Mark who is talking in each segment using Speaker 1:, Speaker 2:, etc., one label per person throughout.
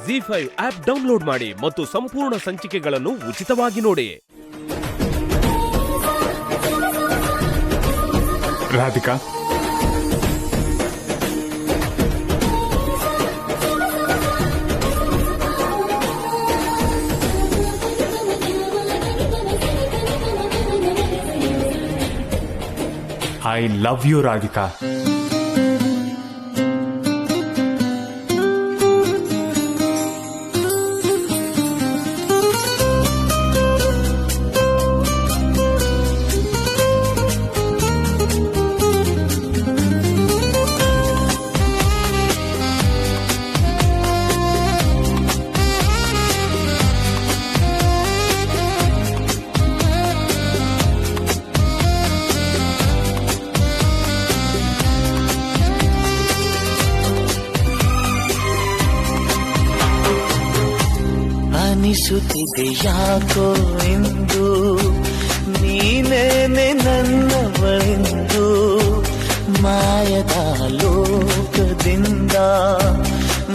Speaker 1: ZEE5 app download ಮಾಡಿ ಮತ್ತು ಸಂಪೂರ್ಣ ಸಂಚಿಕೆಗಳನ್ನು ಉಚಿತವಾಗಿ ನೋಡಿ.
Speaker 2: Radhika, I love you Radhika.
Speaker 3: ಅನಿಸುತ್ತಿದೆ ಯಾಕೋ ಎಂದು ನೀನೇನೆ ನನ್ನವಳೆಂದು, ಮಾಯದ ಲೋಕದಿಂದ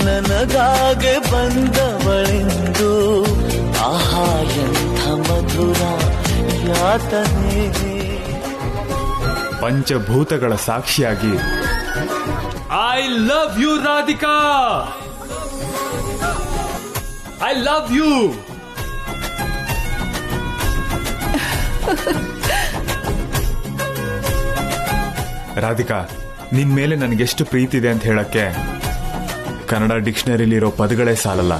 Speaker 3: ನನಗಾಗೆ ಬಂದವಳೆಂದು. ಆಹಾ ಎಂಥ ಮಧುರ ಯಾತನೆ.
Speaker 2: ಪಂಚಭೂತಗಳ ಸಾಕ್ಷಿಯಾಗಿ I love you Radhika. I love you. Radhika, ನಿನ್ ಮೇಲೆ ನನಗೆಷ್ಟು ಪ್ರೀತಿ ಇದೆ ಅಂತ ಹೇಳಕ್ಕೆ ಕನ್ನಡ ಡಿಕ್ಷನರಿಲಿರೋ ಪದಗಳೇ ಸಾಲಲ್ಲ.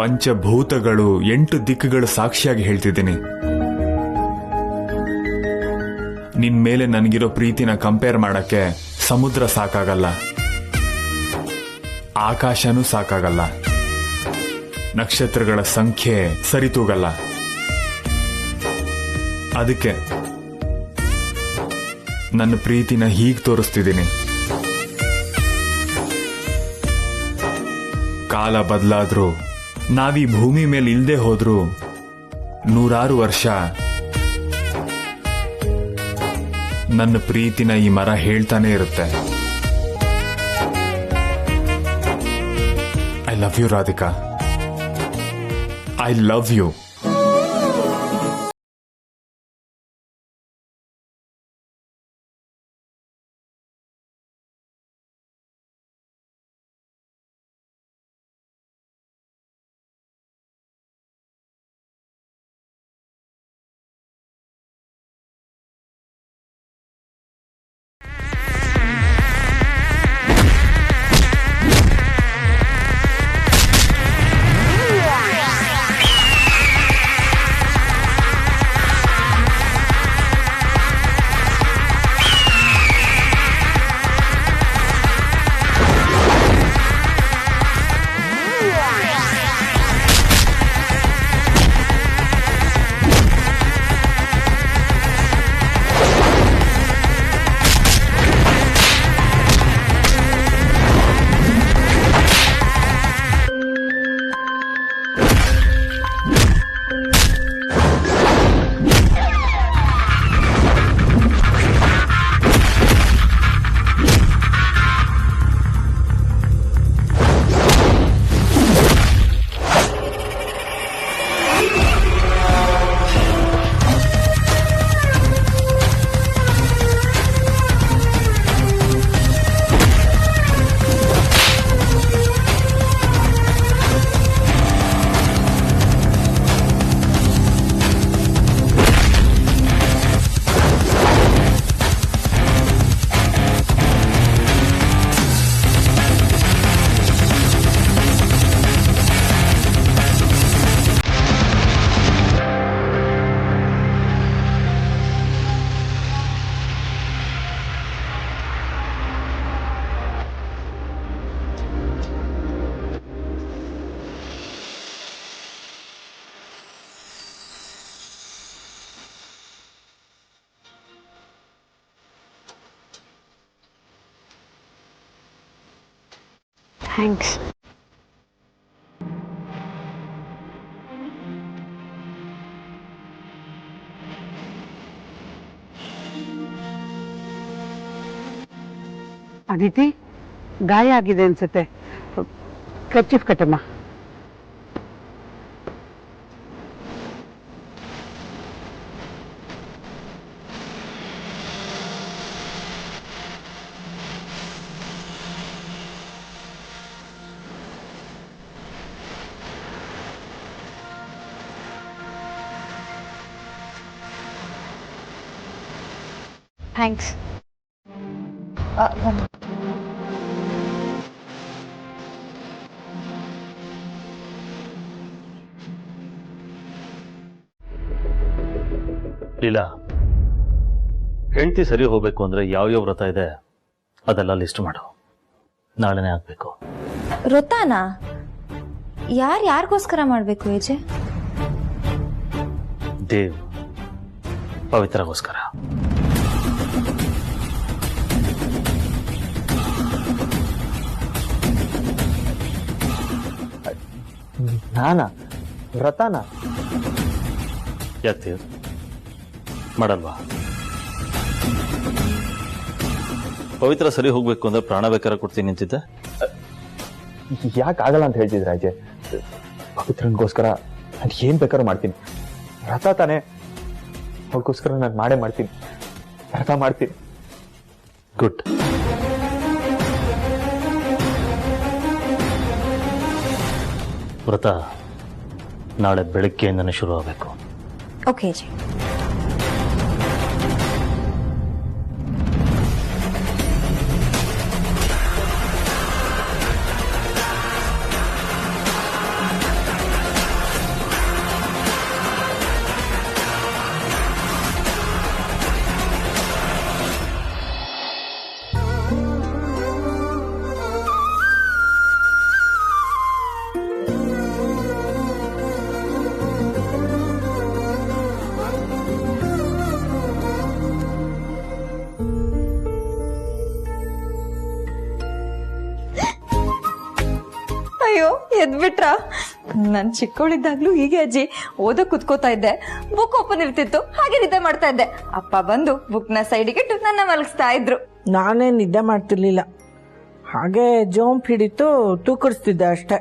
Speaker 2: ಪಂಚಭೂತಗಳು 8 ದಿಕ್ಕುಗಳು ಸಾಕ್ಷಿಯಾಗಿ ಹೇಳ್ತಿದ್ದೀನಿ. ನಿನ್ ಮೇಲೆ ನನಗಿರೋ ಪ್ರೀತಿನ ಕಂಪೇರ್ ಮಾಡಕ್ಕೆ ಸಮುದ್ರ ಸಾಕಾಗಲ್ಲ, ಆಕಾಶನೂ ಸಾಕಾಗಲ್ಲ, ನಕ್ಷತ್ರಗಳ ಸಂಖ್ಯೆ ಸರಿತೂಗಲ್ಲ. ಅದಕ್ಕೆ ನನ್ನ ಪ್ರೀತಿನ ಹೀಗೆ ತೋರಿಸ್ತಿದ್ದೀನಿ. ಕಾಲ ಬದಲಾದ್ರೂ, ನಾವೀ ಭೂಮಿ ಮೇಲೆ ಇಲ್ದೇ ಹೋದ್ರೂ 100 ವರ್ಷ ನನ್ನ ಪ್ರೀತಿನ ಈ ಮರ ಹೇಳ್ತಾನೆ ಇರುತ್ತೆ. I love you Radhika. I love you.
Speaker 4: Thanks. Aditi, ಗಾಯ ಆಗಿದೆ ಅನ್ಸುತ್ತೆ, ಕರ್ಚೀಫ್ ಕಟ್ಟಮ್ಮ.
Speaker 5: ಥ್ಯಾಂಕ್ಸ್.
Speaker 6: ಲೀಲಾ, ಹೆಂಡತಿ ಸರಿ ಹೋಗ್ಬೇಕು ಅಂದ್ರೆ ಯಾವ್ಯಾವ ವ್ರತ ಇದೆ ಅದೆಲ್ಲ ಲಿಸ್ಟ್ ಮಾಡು. ನಾಳೆನೇ ಆಗ್ಬೇಕು.
Speaker 5: ವ್ರತನಾ? ಯಾರಿಗೋಸ್ಕರ ಮಾಡ್ಬೇಕು ಏಜೆ?
Speaker 6: ದೇವ್ ಪವಿತ್ರಗೋಸ್ಕರ.
Speaker 7: ನಾನಾ? ವ್ರತನಾ?
Speaker 6: ಯಾಕೆ ದೇವ್ ಮಾಡಲ್ವಾ? ಪವಿತ್ರ ಸರಿ ಹೋಗ್ಬೇಕು ಅಂದ್ರೆ ಪ್ರಾಣ ಬೇಕಾದ್ರೆ ಕೊಡ್ತೀನಿ ನಿಂತಿದ್ದೆ.
Speaker 7: ಯಾಕೆ ಆಗಲ್ಲ ಅಂತ ಹೇಳ್ತಿದ್ರ ಅಜಯ್? ಪವಿತ್ರನ್ಗೋಸ್ಕರ ನಾನು ಏನ್ ಬೇಕಾದ್ರೂ ಮಾಡ್ತೀನಿ. ವ್ರತ ತಾನೆ, ಅವಳಿಗೋಸ್ಕರ ನಾನು ಮಾಡೇ ಮಾಡ್ತೀನಿ. ವ್ರತ ಮಾಡ್ತೀನಿ.
Speaker 6: ಗುಡ್. ವ್ರತ ನಾಳೆ ಬೆಳಗ್ಗೆಯಿಂದನೇ ಶುರು ಆಗಬೇಕು.
Speaker 5: ಓಕೆ ಏಜೆ. ಅಯ್ಯೋ, ಎದ್ಬಿಟ್ರ? ನಾನ್ ಚಿಕ್ಕವಳಿದ್ದಾಗ್ಲೂ ಹೀಗೆ ಅಜ್ಜಿ ಓದಕ್ ಕುತ್ಕೋತಾ ಇದ್ದೆ. ಬುಕ್ ಓಪನ್ ಇರ್ತಿತ್ತು, ಹಾಗೆ ನಿದ್ದೆ ಮಾಡ್ತಾ ಇದ್ದೆ. ಅಪ್ಪ ಬಂದು ಬುಕ್ ನ ಸೈಡ್ಗೆ ಇಟ್ಟು ನನ್ನ ಮಲಗಿಸ್ತಾ ಇದ್ರು.
Speaker 4: ನಾನೇ ನಿದ್ದೆ ಮಾಡ್ತಿರ್ಲಿಲ್ಲ, ಹಾಗೆ ಜೋಂಪ್ ಹಿಡಿತು ತೂಕಡಿಸ್ತಿದ್ದೆ ಅಷ್ಟೆ.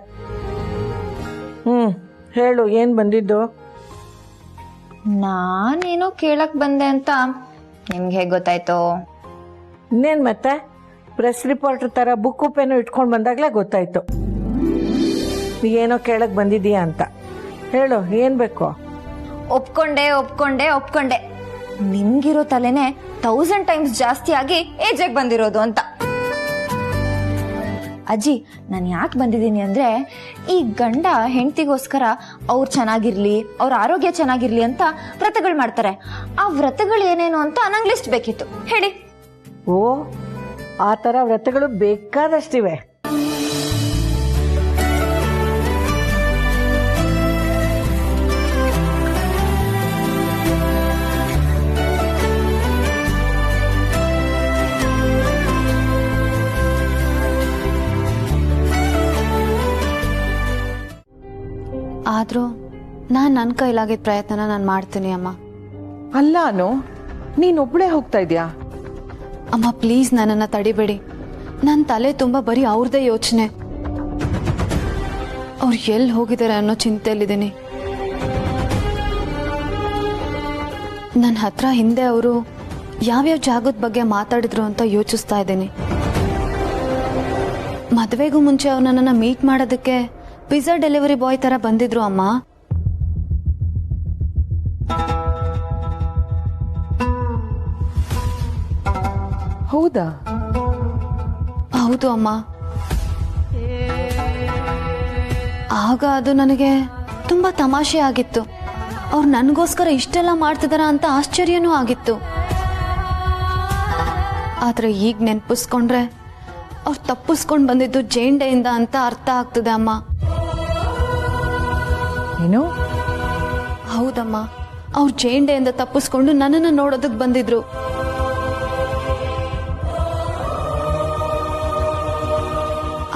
Speaker 4: ಹೇಳು, ಏನ್ ಬಂದಿದ್ದು?
Speaker 5: ನಾನೇನೋ ಕೇಳಕ್ ಬಂದೆ ಅಂತ ನಿಮ್ಗೆ ಹೇಗ್ ಗೊತ್ತಾಯ್ತು?
Speaker 4: ಇನ್ನೇನ್ ಮತ್ತೆ, ಪ್ರೆಸ್ ರಿಪೋರ್ಟರ್ ತರ ಬುಕ್ ಪೆನ್ನು ಇಟ್ಕೊಂಡ್ ಬಂದಾಗ್ಲೇ ಗೊತ್ತಾಯ್ತು ಏನೋ ಕೇಳಕ್ ಬಂದಿದೀಯಾ ಅಂತ. ಹೇಳು, ಏನ್ ಬೇಕು?
Speaker 5: ಒಪ್ಕೊಂಡೆ ನಿಮ್ಗಿರೋ ತಲೆನೆ 1000 ಟೈಮ್ಸ್ ಜಾಸ್ತಿ ಆಗಿ ಏಜೆಗ್ ಬಂದಿರೋದು ಅಂತ. ಅಜ್ಜಿ, ನಾನು ಯಾಕೆ ಬಂದಿದ್ದೀನಿ ಅಂದ್ರೆ, ಈ ಗಂಡ ಹೆಂಡತಿಗೋಸ್ಕರ ಅವ್ರು ಚೆನ್ನಾಗಿರ್ಲಿ, ಅವ್ರ ಆರೋಗ್ಯ ಚೆನ್ನಾಗಿರ್ಲಿ ಅಂತ ವ್ರತಗಳು ಮಾಡ್ತಾರೆ. ಆ ವ್ರತಗಳು ಏನೇನು ಅಂತ ನಂಗೆ ಲಿಸ್ಟ್ ಬೇಕಿತ್ತು, ಹೇಳಿ.
Speaker 4: ಓ, ಆ ತರ ವ್ರತಗಳು ಬೇಕಾದಷ್ಟಿವೆ.
Speaker 8: ಆದ್ರೂ ನನ್ನ ಕೈಲಾಗಿದ್ದ ಪ್ರಯತ್ನನ ನಾನು ಮಾಡ್ತೀನಿ ಅಮ್ಮ.
Speaker 9: ಅಲ್ಲ ಅನು, ನೀನೊಬ್ಳೇ ಹೋಗ್ತಾ ಇದ್ಯಾ?
Speaker 8: ಅಮ್ಮ ಪ್ಲೀಸ್ ನನ್ನನ್ನು ತಡಿಬೇಡಿ. ನನ್ನ ತಲೆ ತುಂಬ ಬರೀ ಅವ್ರದ್ದೇ ಯೋಚನೆ. ಅವ್ರು ಎಲ್ಲಿ ಹೋಗಿದ್ದಾರೆ ಅನ್ನೋ ಚಿಂತೆಯಲ್ಲಿದ್ದೀನಿ. ನನ್ನ ಹತ್ರ ಹಿಂದೆ ಅವರು ಯಾವ್ಯಾವ ಜಾಗದ ಬಗ್ಗೆ ಮಾತಾಡಿದ್ರು ಅಂತ ಯೋಚಿಸ್ತಾ ಇದ್ದೀನಿ. ಮದುವೆಗೂ ಮುಂಚೆ ಅವ್ರು ನನ್ನನ್ನು ಮೀಟ್ ಮಾಡೋದಕ್ಕೆ ಪಿಜ್ಜಾ ಡೆಲಿವರಿ ಬಾಯ್ ತರ ಬಂದಿದ್ರು ಅಮ್ಮ.
Speaker 9: ಹೌದಾ?
Speaker 8: ಹೌದು ಅಮ್ಮ. ಆಗ ಅದು ನನಗೆ ತುಂಬಾ ತಮಾಷೆ ಆಗಿತ್ತು. ಅವ್ರು ನನಗೋಸ್ಕರ ಇಷ್ಟೆಲ್ಲ ಮಾಡ್ತಿದಾರ ಅಂತ ಆಶ್ಚರ್ಯನೂ ಆಗಿತ್ತು. ಆದ್ರೆ ಈಗ ನೆನ್ಪಿಸ್ಕೊಂಡ್ರೆ ಅವ್ರು ತಪ್ಪಿಸ್ಕೊಂಡು ಬಂದಿದ್ದು ಜೇಂಡೆಯಿಂದ ಅಂತ ಅರ್ಥ ಆಗ್ತದೆ ಅಮ್ಮ.
Speaker 9: ಏನು?
Speaker 8: ಹೌದಮ್ಮ, ಅವ್ರು ಜೇಂಡೆಯಿಂದ ತಪ್ಪಿಸ್ಕೊಂಡು ನನ್ನನ್ನು ನೋಡೋದಕ್ಕೆ ಬಂದಿದ್ರು.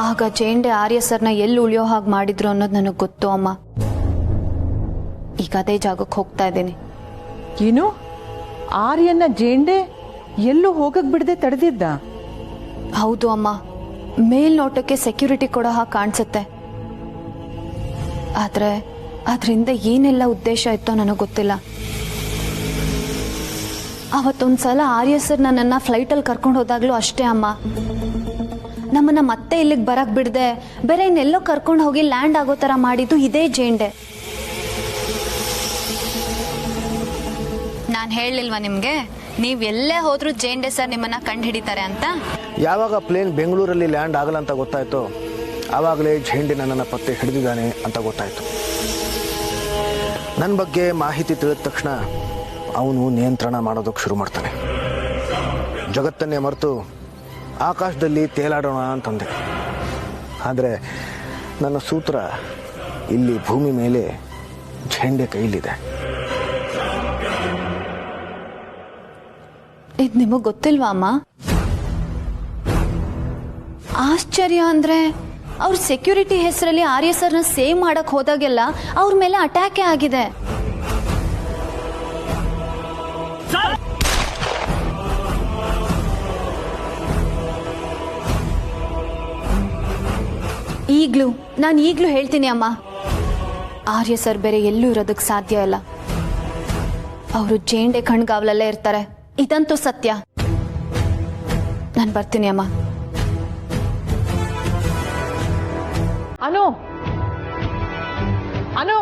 Speaker 8: ಆಗ ಜೇಂಡೆ ಆರ್ಯ ಸರ್ನ ಎಲ್ಲಿ ಉಳಿಯೋ ಹಾಗೆ ಮಾಡಿದ್ರು ಅನ್ನೋದು ನನಗೆ ಗೊತ್ತು ಅಮ್ಮ. ಈಗ ಅದೇ ಜಾಗಕ್ಕೆ ಹೋಗ್ತಾ ಇದ್ದೀನಿ.
Speaker 9: ಏನು? ಆರ್ಯನ ಜೇಂಡೆ ಎಲ್ಲೂ ಹೋಗಕ್ ಬಿಡದೆ ತಡೆದಿದ್ದ?
Speaker 8: ಹೌದು ಅಮ್ಮ. ಮೇಲ್ನೋಟಕ್ಕೆ ಸೆಕ್ಯೂರಿಟಿ ಕೊಡೋ ಹಾಗೆ ಕಾಣಿಸುತ್ತೆ, ಆದರೆ ಅದರಿಂದ ಏನೆಲ್ಲ ಉದ್ದೇಶ ಇತ್ತೋ ನನಗೆ ಗೊತ್ತಿಲ್ಲ. ಅವತ್ತೊಂದ್ಸಲ ಆರ್ಯ ಸರ್ ನನ್ನನ್ನು ಫ್ಲೈಟಲ್ಲಿ ಕರ್ಕೊಂಡು ಹೋದಾಗಲೂ ಅಷ್ಟೇ ಅಮ್ಮ. ನಮ್ಮನ್ನು ಮತ್ತೆ ಇಲ್ಲಿಗೆ ಬರಕ್ಕೆ ಬಿಡದೆ ಬೇರೆ ಇನ್ನೆಲ್ಲೋ ಕರ್ಕೊಂಡು ಹೋಗಿ ಲ್ಯಾಂಡ್ ಆಗೋ ಥರ ಮಾಡಿದ್ದು ಇದೇ ಜೇಂಡೆ. ನಾನು ಹೇಳಲಿಲ್ವಾ ನಿಮಗೆ, ನೀವು ಎಲ್ಲೇ ಹೋದ್ರೂ ಜೇಂಡೆ ಸರ್ ನಿಮ್ಮನ್ನು ಕಂಡು ಹಿಡಿತಾರೆ ಅಂತ?
Speaker 10: ಯಾವಾಗ ಪ್ಲೇನ್ ಬೆಂಗಳೂರಲ್ಲಿ ಲ್ಯಾಂಡ್ ಆಗಲ್ಲ ಅಂತ ಗೊತ್ತಾಯ್ತು, ಆವಾಗಲೇ ಝೇಂಡೆ ನನ್ನನ್ನು ಪತ್ತೆ ಹಿಡಿದಿದ್ದಾನೆ ಅಂತ ಗೊತ್ತಾಯ್ತು. ನನ್ನ ಬಗ್ಗೆ ಮಾಹಿತಿ ತಿಳಿದ ತಕ್ಷಣ ಅವನು ನಿಯಂತ್ರಣ ಮಾಡೋದಕ್ಕೆ ಶುರು ಮಾಡ್ತಾನೆ. ಜಗತ್ತನ್ನೇ ಮರೆತು ಆಕಾಶದಲ್ಲಿ ತೇಲಾಡೋಣ ಅಂತಂದೆ. ಆದರೆ ನನ್ನ ಸೂತ್ರ ಇಲ್ಲಿ ಭೂಮಿ ಮೇಲೆ ಝೇಂಡೆ ಕೈಲಿದೆ.
Speaker 8: ಇದು ನಿಮಗೆ ಗೊತ್ತಿಲ್ವಾ ಅಮ್ಮ? ಆಶ್ಚರ್ಯ ಅಂದರೆ ಅವ್ರ ಸೆಕ್ಯೂರಿಟಿ ಹೆಸರಲ್ಲಿ ಆರ್ಯ ಸರ್ನ ಸೇವ್ ಮಾಡಕ್ಕೆ ಹೋದಾಗೆಲ್ಲ ಅವ್ರ ಮೇಲೆ ಅಟ್ಯಾಕೇ ಆಗಿದೆ. ನಾನು ಈಗಲೂ ಹೇಳ್ತೀನಿ ಅಮ್ಮ, ಆರ್ಯ ಸರ್ ಬೇರೆ ಎಲ್ಲೂ ಇರೋದಕ್ಕೆ ಸಾಧ್ಯ ಇಲ್ಲ. ಅವರು ಜೇಂಡೆ ಕಣ್ಗಾವಲಲ್ಲೇ ಇರ್ತಾರೆ, ಇದಂತೂ ಸತ್ಯ. ನಾನು ಬರ್ತೀನಿ ಅಮ್ಮ.
Speaker 9: ಅನು ಅನು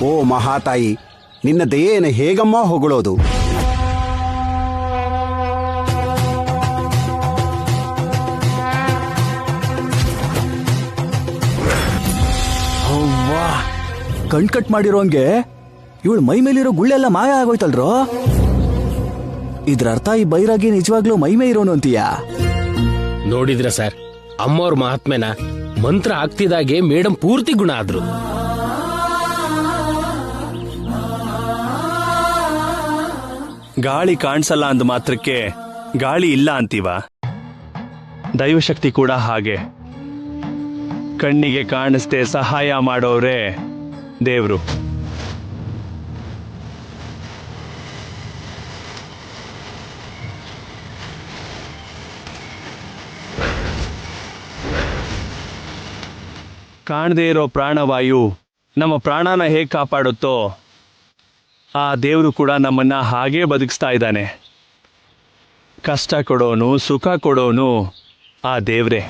Speaker 11: ಓ ಮಹಾತಾಯಿ, ನಿನ್ನ ದಯೆಯನ್ನು ಹೇಗಮ್ಮ ಹೊಗಳೋದು?
Speaker 3: ಕಟ್ ಮಾಡಿರೋಂಗೆ ಇವಳು ಮೈ ಮೇಲಿರೋ ಗುಳ್ಳೆಲ್ಲ ಮಾಯ ಆಗೋಯ್ತಲ್ರೋ. ಇದ್ರ ಅರ್ಥ ಈ ಬೈರಾಗಿ ನಿಜವಾಗ್ಲೂ ಮೈಮೇ ಇರೋನು ಅಂತೀಯಾ?
Speaker 1: ನೋಡಿದ್ರ ಸರ್, ಅಮ್ಮವ್ರ ಮಹಾತ್ಮೆನ ಮಂತ್ರ ಆಗ್ತಿದಾಗೆ ಮೇಡಮ್ ಪೂರ್ತಿ ಗುಣ ಆದ್ರು.
Speaker 12: ಗಾಳಿ ಕಾಣಿಸಲ್ಲ ಅಂದ ಮಾತ್ರಕ್ಕೆ ಗಾಳಿ ಇಲ್ಲ ಅಂತೀವ? ದೈವಶಕ್ತಿ ಕೂಡ ಹಾಗೆ. ಕಣ್ಣಿಗೆ ಕಾಣಿಸ್ದೆ ಸಹಾಯ ಮಾಡೋರೇ ದೇವ್ರು. ಕಾಣದೇ ಇರೋ ಪ್ರಾಣವಾಯು ನಮ್ಮ ಪ್ರಾಣನ ಹೇಗೆ ಕಾಪಾಡುತ್ತೋ ಆ ದೇವರು ಕೂಡ ನಮ್ಮನ್ನ ಹಾಗೇ ಬದುಕಿಸ್ತಾ ಇದ್ದಾನೆ. ಕಷ್ಟ ಕೊಡೋನು, ಸುಖ ಕೊಡೋನು ಆ ದೇವ್ರೆ.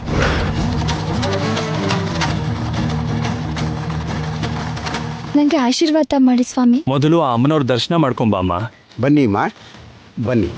Speaker 13: ನನಗೆ ಆಶೀರ್ವಾದ ಮಾಡಿ ಸ್ವಾಮಿ.
Speaker 12: ಮೊದಲು ಆ ಅಮ್ಮನವ್ರ ದರ್ಶನ ಮಾಡ್ಕೊಂಬಮ್ಮ.
Speaker 11: ಬನ್ನಿ ಮಾ, ಬನ್ನಿ.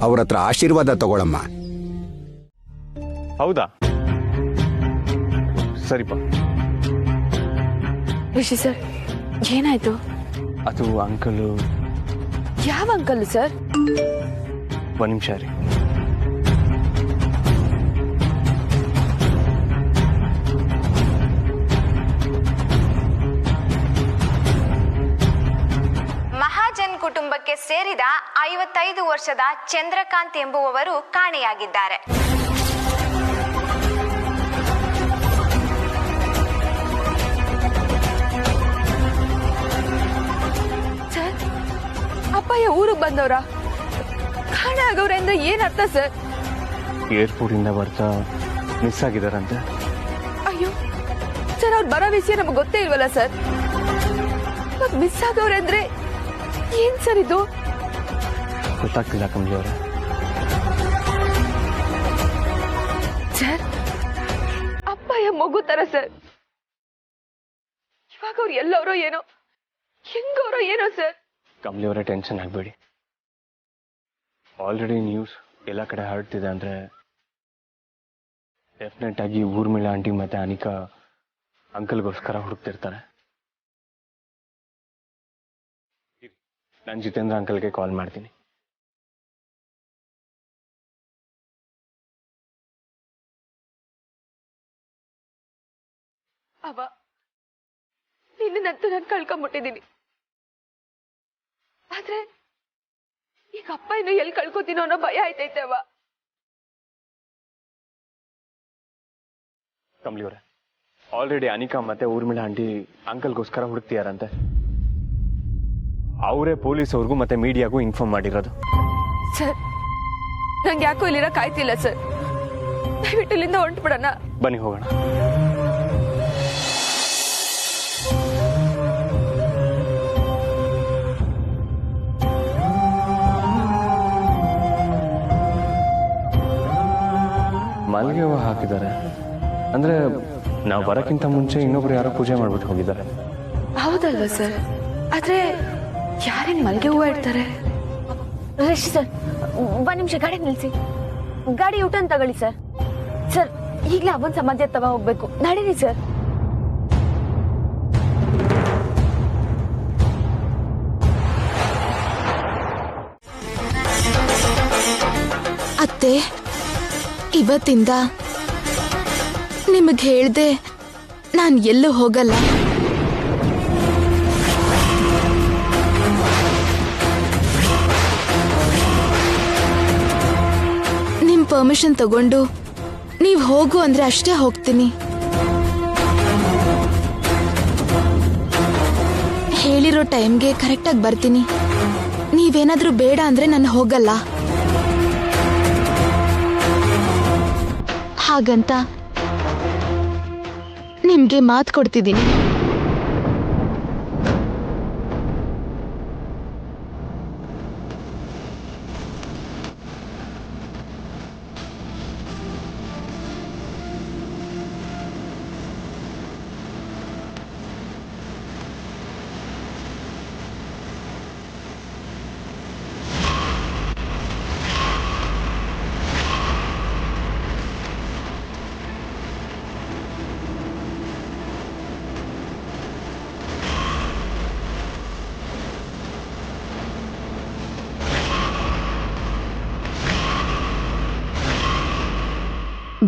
Speaker 11: ಅವ್ರ ಹತ್ರ ಆಶೀರ್ವಾದ ತಗೊಳಮ್ಮ.
Speaker 7: ಹೌದಾ? ಸರಿಪ.
Speaker 13: ಋಷಿ ಸರ್, ಏನಾಯ್ತು?
Speaker 7: ಅದು ಅಂಕಲು.
Speaker 13: ಯಾವ ಅಂಕಲ್ ಸರ್?
Speaker 7: ಒಂದ್ ನಿಮಿಷ ರೀ.
Speaker 14: ಮಹಾಜನ್ ಕುಟುಂಬಕ್ಕೆ
Speaker 8: ಕುಟುಂಬಕ್ಕೆ ಸೇರಿದ 55 ವರ್ಷದ ಚಂದ್ರಕಾಂತ್ ಎಂಬುವವರು ಕಾಣೆಯಾಗಿದ್ದಾರೆ.
Speaker 13: ಸರ್, ಅಪ್ಪಯ್ಯ ಊರಿಗೆ ಬಂದವ್ರ? ಕಾಣೆ ಆಗವ್ರೆ ಅಂದ್ರೆ ಏನ್ ಅರ್ಥ ಸರ್?
Speaker 7: ಏರ್ಪೋರ್ಟ್ ಇಂದ ಬರ್ತಾ ಮಿಸ್ ಆಗಿದಾರಂತೆ.
Speaker 13: ಅಯ್ಯೋ ಸರ್, ಅವ್ರು ಬರೋ ವಿಷಯ ನಮಗೆ ಗೊತ್ತೇ ಇಲ್ವಲ್ಲ ಸರ್. ಮಿಸ್ ಆಗವ್ರೆ ಅಂದ್ರೆ ಏನ್ ಸರ್ ಇದು?
Speaker 7: ಗೊತ್ತಾಗ್ತಿಲ್ಲ ಕಮಲಿ ಅವರೇ.
Speaker 13: ಸರ್, ಅಪ್ಪಯ್ಯ ಮಗು ತರ ಸರ್. ಇವಾಗ ಅವ್ರು ಎಲ್ಲವರೋ ಏನೋ, ಹೆಂಗವ್ರೋ ಏನೋ ಸರ್.
Speaker 7: ಕಮಲಿ ಅವರೇ, ಟೆನ್ಷನ್ ಆಗಬೇಡಿ. ಆಲ್ರೆಡಿ ನ್ಯೂಸ್ ಎಲ್ಲ ಕಡೆ ಹರಡ್ತಿದೆ ಅಂದ್ರೆ ಡೆಫಿನೆಟ್ ಆಗಿ ಊರ್ಮಿಳ ಆಂಟಿ ಮತ್ತೆ ಅನಿಕಾ ಅಂಕಲ್ಗೋಸ್ಕರ ಹುಡುಕ್ತಿರ್ತಾರೆ. ನಾನು ಜಿತೇಂದ್ರ ಅಂಕಲ್ಗೆ ಕಾಲ್ ಮಾಡ್ತೀನಿ.
Speaker 13: ಅವ ನಿನ್ನಂತೂ ನಾನು ಕಳ್ಕೊಂಡ್ಬಿಟ್ಟಿದ್ದೀನಿ. ಆದ್ರೆ ಈಗ ಅಪ್ಪ ಇನ್ನು ಎಲ್ಲಿ ಕಳ್ಕೊತೀನೋ ಅನ್ನೋ ಭಯ ಆಯ್ತೈತೆ ಅವ.
Speaker 7: ಕಮಲಿ ಅವರೇ, ಆಲ್ರೆಡಿ ಅನಿಕಾ ಮತ್ತೆ ಊರ್ಮಿಳ ಆಂಟಿ ಅಂಕಲ್ಗೋಸ್ಕರ ಹುಡುಕ್ತಿಯಾರಂತೆ. ಅವರೇ ಪೊಲೀಸವ್ರಿಗೂ ಮತ್ತೆ ಮೀಡಿಯಾಗೂ ಇನ್ಫಾರ್ಮ್ ಮಾಡಿರೋದು.
Speaker 13: ಸರ್, ನಂಗೆ ಯಾಕೋ ಇಲ್ಲಿರಕ್ ಆಯ್ತಿಲ್ಲ ಸರ್. ದಯವಿಟ್ಟು ಇಲ್ಲಿಂದ ಹೊರಟ್ಬಿಡೋಣ.
Speaker 7: ಬನ್ನಿ ಹೋಗೋಣ. ಮಲ್ಲಿಗೆ ಹೂವು ಹಾಕಿದ್ದಾರೆ ಅಂದ್ರೆ ನಾವು ಬರಕ್ಕಿಂತ ಮುಂಚೆ ಇನ್ನೊಬ್ರು ಯಾರೋ ಪೂಜೆ ಮಾಡ್ಬಿಟ್ಟು ಹೋಗಿದ್ದಾರೆ.
Speaker 13: ಹೌದಲ್ವಾ ಸರ್? ಆದ್ರೆ ಯಾರೇನ್ ಮಲ್ಗೆ ಹೂವು ಇಡ್ತಾರೆ?
Speaker 14: ರಶಿ ಸರ್, ಒಂದ್ ನಿಮಿಷ ಗಾಡಿ ನಿಲ್ಸಿ. ಗಾಡಿ ಯೂಟರ್ನ್ ತಗೊಳ್ಳಿ ಸರ್. ಸರ್, ಈಗಲೇ ಅವನ್ ಸಮಾಧಿ ಹತ್ತವ ಹೋಗ್ಬೇಕು. ನಡೀರಿ ಸರ್.
Speaker 13: ಅತ್ತೆ, ಇವತ್ತಿಂದ ನಿಮಗೆ ಹೇಳ್ದೆ ನಾನು ಎಲ್ಲೂ ಹೋಗಲ್ಲ. ನಿಮ್ ಪರ್ಮಿಷನ್ ತಗೊಂಡು ನೀವ್ ಹೋಗು ಅಂದ್ರೆ ಅಷ್ಟೇ ಹೋಗ್ತೀನಿ. ಹೇಳಿರೋ ಟೈಮ್ಗೆ ಕರೆಕ್ಟಾಗಿ ಬರ್ತೀನಿ. ನೀವೇನಾದ್ರೂ ಬೇಡ ಅಂದ್ರೆ ನಾನು ಹೋಗಲ್ಲ. ಹಾಗಂತ ನಿಮ್ಗೆ ಮಾತು ಕೊಡ್ತಿದ್ದೀನಿ.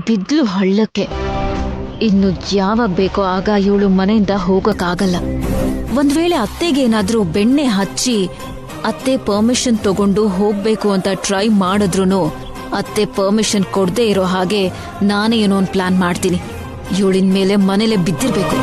Speaker 14: ಬಿದ್ಲು ಹಳ್ಳಕ್ಕೆ. ಇನ್ನು ಯಾವಾಗ ಬೇಕೋ ಆಗ ಇವಳು ಮನೆಯಿಂದ ಹೋಗಕ್ಕಾಗಲ್ಲ. ಒಂದ್ ವೇಳೆ ಅತ್ತೆಗೇನಾದ್ರೂ ಬೆಣ್ಣೆ ಹಚ್ಚಿ ಅತ್ತೆ ಪರ್ಮಿಷನ್ ತಗೊಂಡು ಹೋಗ್ಬೇಕು ಅಂತ ಟ್ರೈ ಮಾಡಿದ್ರು ಅತ್ತೆ ಪರ್ಮಿಷನ್ ಕೊಡದೇ ಇರೋ ಹಾಗೆ ನಾನೇ ಏನೋ ಒಂದು ಪ್ಲಾನ್ ಮಾಡ್ತೀನಿ. ಇವಳಿನ ಮೇಲೆ ಮನೇಲೆ ಬಿದ್ದಿರ್ಬೇಕು.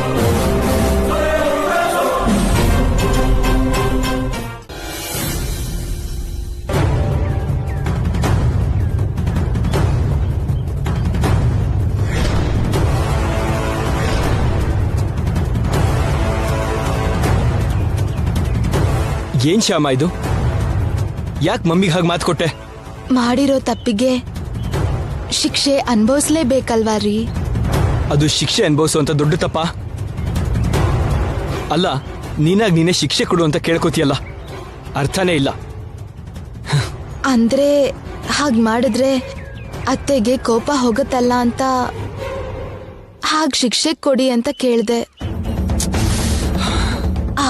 Speaker 3: ಏನ್ ಶ್ಯಾಮ ಇದು? ಯಾಕೆ ಮಮ್ಮಿಗೆ ಹಾಗೆ ಮಾತು ಕೊಟ್ಟೆ?
Speaker 13: ಮಾಡಿರೋ ತಪ್ಪಿಗೆ ಶಿಕ್ಷೆ ಅನುಭವಿಸ್ಲೇಬೇಕಲ್ವಾ ರೀ?
Speaker 3: ಅದು ಶಿಕ್ಷೆ ಅನುಭವಿಸುವಂತ ದೊಡ್ಡ ತಪ್ಪ ಅಲ್ಲ. ನೀನಾಗ್ ನೀನೇ ಶಿಕ್ಷೆ ಕೊಡು ಅಂತ ಕೇಳ್ಕೊತಿಯಲ್ಲ, ಅರ್ಥನೇ ಇಲ್ಲ.
Speaker 13: ಅಂದ್ರೆ ಹಾಗೆ ಮಾಡಿದ್ರೆ ಅತ್ತೆಗೆ ಕೋಪ ಹೋಗುತ್ತಲ್ಲ ಅಂತ ಹಾಗೆ ಶಿಕ್ಷೆ ಕೊಡಿ ಅಂತ ಕೇಳ್ದೆ.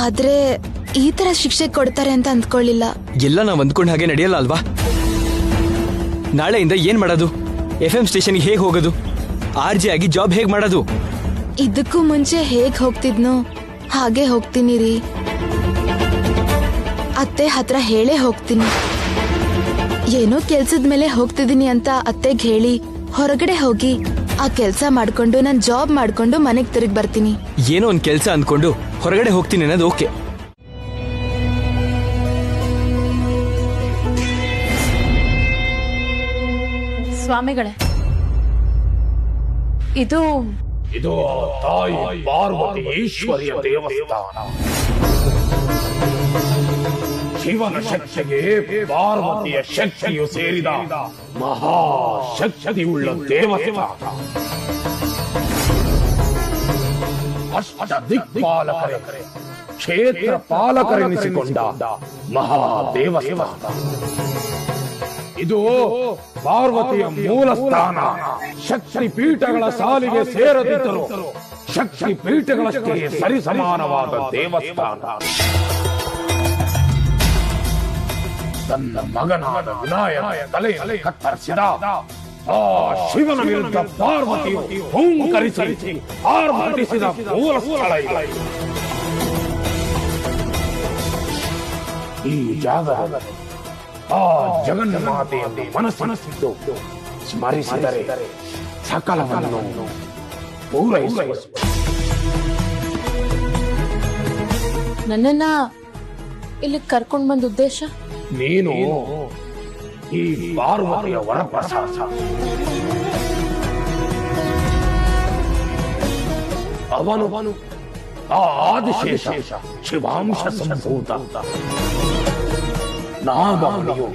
Speaker 13: ಆದ್ರೆ ಈ ತರ ಶಿಕ್ಷೆ ಕೊಡ್ತಾರೆ ಅಂತ ಅಂದ್ಕೊಳ್ಳಿಲ್ಲ.
Speaker 3: ಎಲ್ಲ ನಾವು ಅಂದ್ಕೊಂಡ ಹಾಗೆ ನಡೆಯಲ್ಲ ಅಲ್ವಾ? ನಾಳೆಯಿಂದ ಏನ್ ಮಾಡೋದು? FM ಸ್ಟೇಷನ್ಗೆ ಹೇಗೆ ಹೋಗೋದು? RJ ಆಗಿ ಜಾಬ್ ಹೇಗ್ ಮಾಡೋದು?
Speaker 13: ಇದಕ್ಕೂ ಮುಂಚೆ ಹೇಗ್ ಹೋಗ್ತಿದ್ನೋ ಹಾಗೆ ಹೋಗ್ತೀನಿ ರೀ.
Speaker 8: ಅತ್ತೆ ಹತ್ರ ಹೇಳೇ ಹೋಗ್ತೀನಿ. ಏನೋ ಕೆಲ್ಸದ ಮೇಲೆ ಹೋಗ್ತಿದ್ದೀನಿ ಅಂತ ಅತ್ತೆಗೆ ಹೇಳಿ ಹೊರಗಡೆ ಹೋಗಿ ಆ ಕೆಲ್ಸ ಮಾಡ್ಕೊಂಡು ನಾನು ಜಾಬ್ ಮಾಡ್ಕೊಂಡು ಮನೆಗೆ ತಿರುಗಿ ಬರ್ತೀನಿ.
Speaker 3: ಏನೋ ಒಂದ್ ಕೆಲ್ಸ ಅಂದ್ಕೊಂಡು ಹೊರಗಡೆ ಹೋಗ್ತೀನಿ ಅನ್ನೋದು ಓಕೆ.
Speaker 13: ಸ್ವಾಮಿಗಳೇ, ಇದು
Speaker 1: ತಾಯಿ ಪಾರ್ವತಿ ಈಶ್ವರಿಯ ದೇವಸ್ಥಾನ. ಶಿವನ ಶಕ್ತಿಗೆ ಪಾರ್ವತಿಯ ಶಕ್ತಿಯು ಸೇರಿದ ಮಹಾಶಕ್ತಿಯುಳ್ಳ ದೇವಸ್ಥಾನ. ಅಷ್ಟ ದಿಕ್ಪಾಲಕರೇ ಕ್ಷೇತ್ರ ಪಾಲಕರೆನಿಸಿಕೊಂಡ ಮಹಾ ದೇವಸ್ಥಾನ. ಇದು ಪಾರ್ವತಿಯ ಮೂಲ ಸ್ಥಾನ. ಶಕ್ತಿ ಪೀಠಗಳ ಸಾಲಿಗೆ ಸೇರದಿದ್ದರೂ ಶಕ್ತಿ ಪೀಠಗಳಷ್ಟೇ ಸರಿಸಮಾನವಾದ ದೇವಸ್ಥಾನ. ತನ್ನ ಮಗನಾದ ವಿನಾಯಕ ತಲೆಯಲ್ಲಿ ಕತ್ತರಿಸಿದ ಆ ಶಿವನ ವಿರುದ್ಧ ಪಾರ್ವತಿಯು ಹುಂಕರಿಸಿ ಆರ್ಭಟಿಸಿದ ಮೂಲ ಸ್ಥಳ ಇದು. ಈ ಜಾಗದಲ್ಲಿ ಆ ಜಗನ್ಮಾತೆಯನ್ನು ಮನಸ್ಸಿಟ್ಟು ಸ್ಮರಿಸಿದರೆ ಸಕಲವನ್ನು ಪೂರೈಸುವ.
Speaker 13: ನನ್ನನ್ನ ಇಲ್ಲಿ ಕರ್ಕೊಂಡ್ ಬಂದ ಉದ್ದೇಶ?
Speaker 1: ನೀನು ಈ ಪಾರ್ವತಿಯ ವರಪ್ರಸಾದ. ಅವನು ಆ ಆದಿಶೇಷ ಶಿವಾಂಶ ಸಂಭೂತ. ನಾಗಮಣಿಯು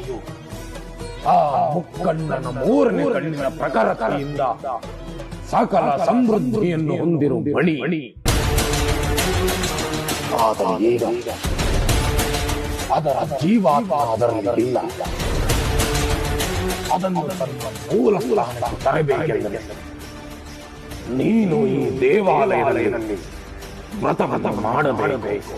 Speaker 1: ಆ ಮುಕ್ಕಣ್ಣನ ಮೂರನೇ ಕಣ್ಣಿನ ಪ್ರಖರತೆಯಿಂದ ಸಕಲ ಸಮೃದ್ಧಿಯನ್ನು ಹೊಂದಿರುವ ಮಣಿ. ಆದರೆ ಈಗ ಅದರ ಜೀವಾತ್ಮ ಅದರಲ್ಲಿಲ್ಲ. ಅದನ್ನು ತನ್ನ ಮೂಲ ಸ್ಥಾನಕ್ಕೆ ತರಬೇಕೆಂದರೆ ನೀನು ಈ ದೇವಾಲಯದಲ್ಲಿ ವ್ರತವನ್ನು ಮಾಡಬೇಕು.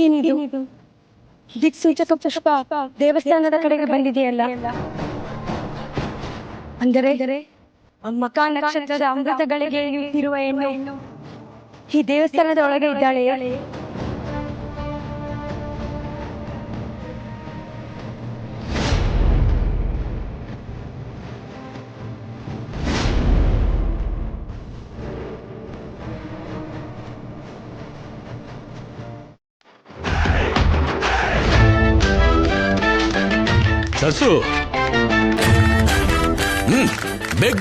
Speaker 13: ಏನಿದು ದಿಕ್ಸೂಚಕ ಪುಷ್ಪ ದೇವಸ್ಥಾನದ ಕಡೆಗೆ ಬಂದಿದೆಯಲ್ಲ? ಅಂದರೆ ಮಕಾ ನಕ್ಷತ್ರದ ಅಮೃತಗಳಿಗೆ ಇರುವ ಹೆಣ್ಣು ಈ ದೇವಸ್ಥಾನದ ಒಳಗೆ ಇದ್ದಾಳೆ.
Speaker 12: ಸರ್ಸು,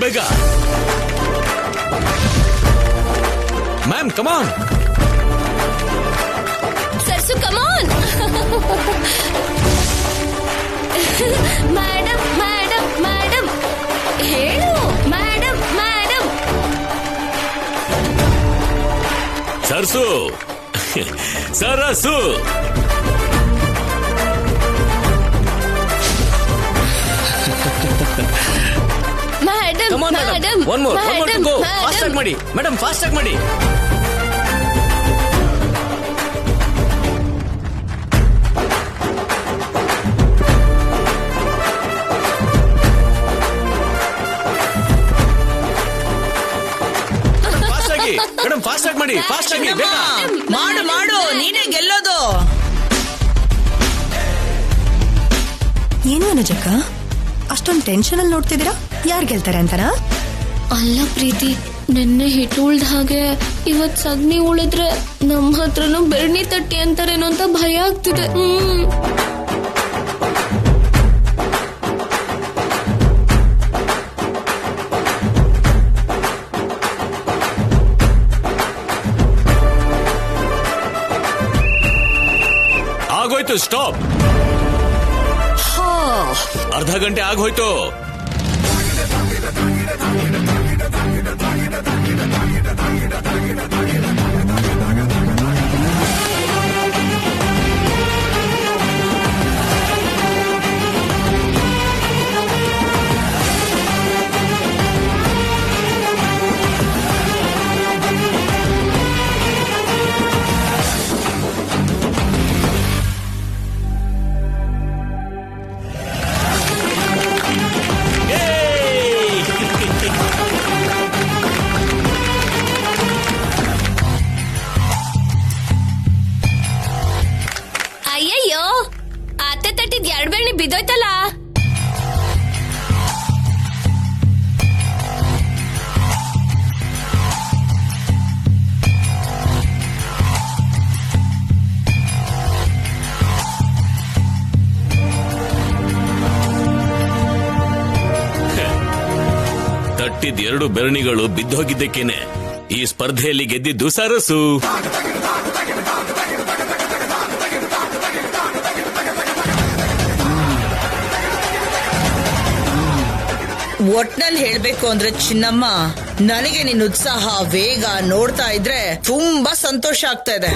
Speaker 12: ಬೇಗ ma'am, come on
Speaker 14: Sarsu, come on. Madam madam madam, ಹೇಳು madam madam.
Speaker 12: Sarsu, Sarasu.
Speaker 14: Madam
Speaker 12: one more to go. Fast ಆಗಿ ಮಾಡಿ ಮೇಡಮ್, ಫಾಸ್ಟ್ ಆಗಿ ಮಾಡಿ. ಮೇಡಮ್ ಫಾಸ್ಟ್ ಆಗಿ ಮಾಡಿ, ಫಾಸ್ಟ್ ಆಗಿ
Speaker 15: ಮಾಡು, ನೀನೇ ಗೆಲ್ಲೋದು. ಏನು ಅನಜಕ್ಕ ಅಷ್ಟೊಂದು ಟೆನ್ಷನ್ ಅಲ್ಲಿ ನೋಡ್ತಿದ್ದೀರಾ? ಯಾರು ಗೆಲ್ತಾರೆ ಅಂತನಾ?
Speaker 14: ಅಲ್ಲ ಪ್ರೀತಿ, ನಿನ್ನೆ ಹಿಟ್ಟು ಉಳ್ದ ಹಾಗೆ ಇವತ್ ಸಗಣಿ ಉಳಿದ್ರೆ ನಮ್ಮ ಹತ್ರನೂ ಬೆರಣಿ ತಟ್ಟಿ ಅಂತಾರೇನೋ ಅಂತ ಭಯ ಆಗ್ತಿದೆ.
Speaker 12: ಆಗೋಯ್ತು, ಸ್ಟಾಪ್. ಅರ್ಧ ಗಂಟೆ ಆಗೋಯ್ತು.
Speaker 16: 2 ಬೆರಣಿಗಳು ಬಿದ್ದೋಗಿದ್ದಕ್ಕೇನೆ ಈ ಸ್ಪರ್ಧೆಯಲ್ಲಿ ಗೆದ್ದಿದ್ದು ಸರಸು.
Speaker 17: ಒಟ್ನಲ್ಲಿ ಹೇಳ್ಬೇಕು ಅಂದ್ರೆ ಚಿನ್ನಮ್ಮ, ನನಗೆ ನಿನ್ನ ಉತ್ಸಾಹ ವೇಗ ನೋಡ್ತಾ ಇದ್ರೆ ತುಂಬಾ ಸಂತೋಷ ಆಗ್ತಾ ಇದೆ.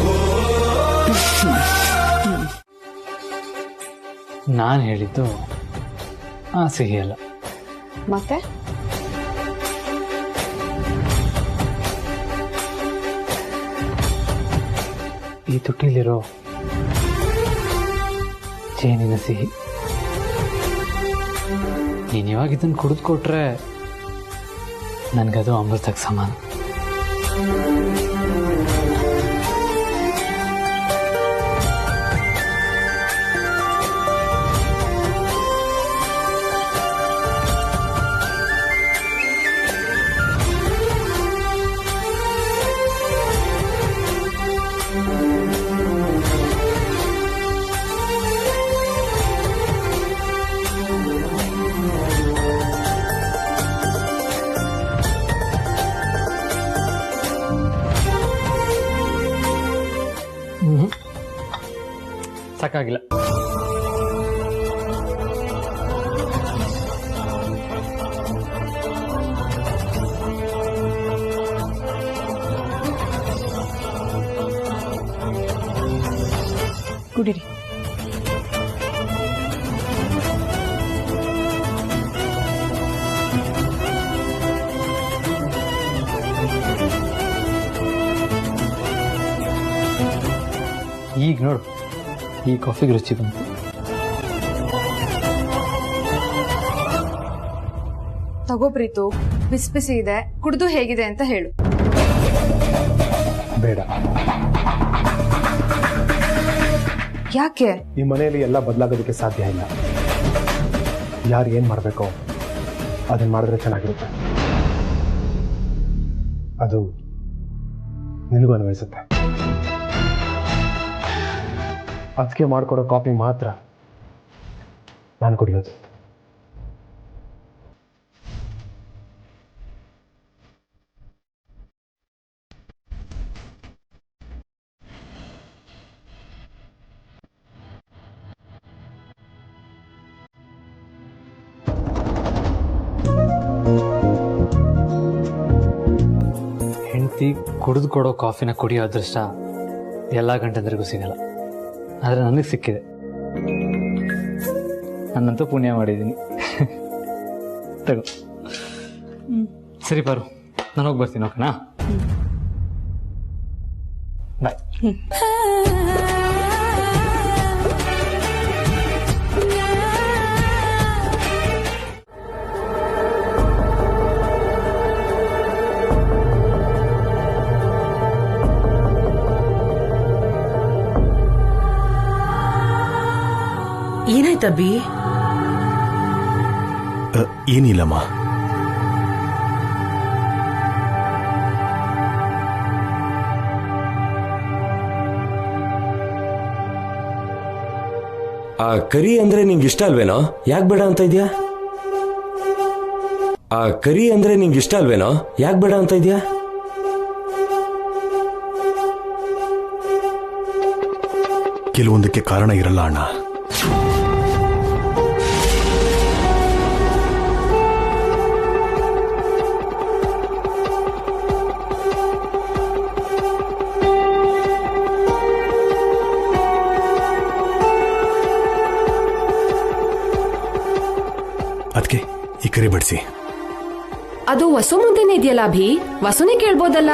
Speaker 18: ನಾನು ಹೇಳಿದ್ದು ಆ ಸಿಹಿ ಅಲ್ಲ.
Speaker 13: ಮತ್ತೆ
Speaker 18: ಈ ತುಟಿಲಿರೋ ಜೇನಿನ ಸಿಹಿ. ನೀನು ಇವಾಗ ಇದನ್ನು ಕುಡಿದ್ಕೊಟ್ರೆ ನನಗದು ಅಮೃತಕ್ಕೆ ಸಮಾನ. ಸಾಕಾಗಿಲ್ಲ.
Speaker 13: ಕುಡೀರಿ.
Speaker 18: ಈಗ ನೋಡು, ಈ ಕಾಫಿಗೆ ರುಚಿ ಬಂತು.
Speaker 13: ತಗೋ ಪ್ರೀತು, ಬಿಸಿ ಬಿಸಿ ಇದೆ, ಕುಡಿದು ಹೇಗಿದೆ ಅಂತ ಹೇಳು.
Speaker 19: ಬೇಡ.
Speaker 13: ಯಾಕೆ?
Speaker 19: ಈ ಮನೆಯಲ್ಲಿ ಎಲ್ಲ ಬದಲಾಗೋದಕ್ಕೆ ಸಾಧ್ಯ ಇಲ್ಲ. ಯಾರು ಏನ್ ಮಾಡಬೇಕೋ ಅದನ್ನ ಮಾಡಿದ್ರೆ ಚೆನ್ನಾಗಿರುತ್ತೆ. ಅದು ನಿನಗೂ ಅನ್ವಯಿಸುತ್ತೆ. ಅದಕ್ಕೆ ಮಾಡಿಕೊಡೋ ಕಾಫಿ ಮಾತ್ರ ನಾನು ಕುಡಿಯೋದು.
Speaker 18: ಹೆಂಡತಿ ಕುಡಿದು ಕೊಡೋ ಕಾಫಿನ ಕುಡಿಯೋ ಅದೃಷ್ಟ ಎಲ್ಲ ಗಂಡಂದ್ರಿಗೂ ಸಿಗಲ್ಲ. ಆದರೆ ನನಗೆ ಸಿಕ್ಕಿದೆ. ನನ್ನಂತೂ ಪುಣ್ಯ ಮಾಡಿದ್ದೀನಿ. ತಗೋ. ಸರಿ ಪಾರು, ನಾನು ಹೋಗಿ ಬರ್ತೀನಿ. ಓಕೆನಾ? ಬಾಯ್.
Speaker 17: ಏನಾಯ್ತಬ್ಬಿ?
Speaker 20: ಏನಿಲ್ಲಮ್ಮ.
Speaker 21: ಆ ಕರಿ ಅಂದ್ರೆ ನಿಂಗೆ ಇಷ್ಟ ಅಲ್ವೇನೋ? ಯಾಕೆ ಬೇಡ ಅಂತ ಇದ್ಯಾ? ಆ ಕರಿ ಅಂದ್ರೆ ನಿಂಗೆ ಇಷ್ಟ ಅಲ್ವೇನೋ? ಯಾಕೆ ಬೇಡ ಅಂತ ಇದ್ಯಾ?
Speaker 20: ಕೆಲವೊಂದಕ್ಕೆ ಕಾರಣ ಇರಲ್ಲ ಅಣ್ಣ. ಅದಕ್ಕೆ ಈ ಕರಿ ಬಡಿಸಿ.
Speaker 13: ಅದು ವಸು ಮುಂದೆನೇ ಇದೆಯಲ್ಲ ಅಭಿ, ವಸುನೇ ಕೇಳ್ಬೋದಲ್ಲ.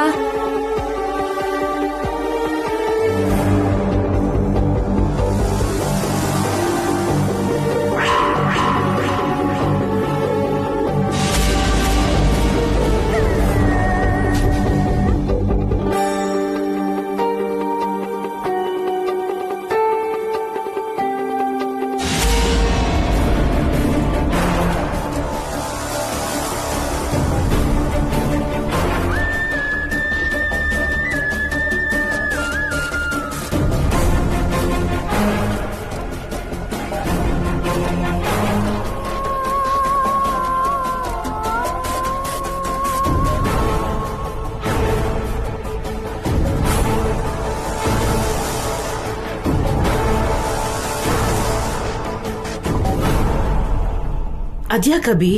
Speaker 17: ಅದ್ಯಾಕಬಿ